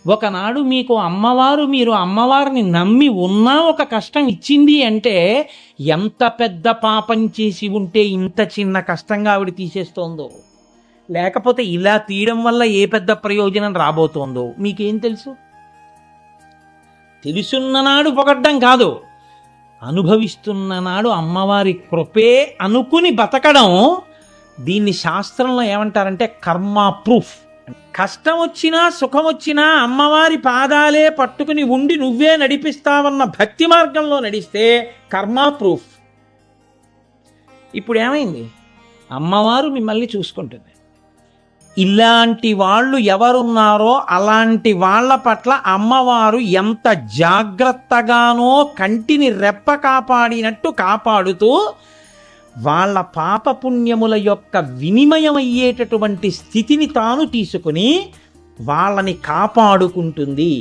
ఒకనాడు మీకు అమ్మవారు, మీరు అమ్మవారిని నమ్మి ఉన్నా ఒక కష్టం ఇచ్చింది అంటే ఎంత పెద్ద పాపం చేసి ఉంటే ఇంత చిన్న కష్టంగా ఆవిడ తీసేస్తోందో, లేకపోతే ఇలా తీయడం వల్ల ఏ పెద్ద ప్రయోజనం రాబోతోందో మీకేం తెలుసు? తెలుసున్ననాడు పొగడ్డం కాదు, అనుభవిస్తున్ననాడు అమ్మవారి కృపే అనుకుని బతకడం. దీన్ని శాస్త్రంలో ఏమంటారంటే కర్మ ప్రూఫ్. కష్టం వచ్చినా సుఖం వచ్చినా అమ్మవారి పాదాలే పట్టుకుని ఉండి నువ్వే నడిపిస్తావన్న భక్తి మార్గంలో నడిస్తే కర్మ ప్రూఫ్. ఇప్పుడు ఏమైంది? అమ్మవారు మిమ్మల్ని చూసుకుంటుంది. ఇలాంటి వాళ్ళు ఎవరున్నారో అలాంటి వాళ్ళ పట్ల అమ్మవారు ఎంత జాగ్రత్తగానో కంటిని రెప్ప కాపాడినట్టు కాపాడుతూ వాళ్ళ పాపపుణ్యముల యొక్క వినిమయం అయ్యేటటువంటి స్థితిని తాను తీసుకుని వాళ్ళని కాపాడుకుంటుంది.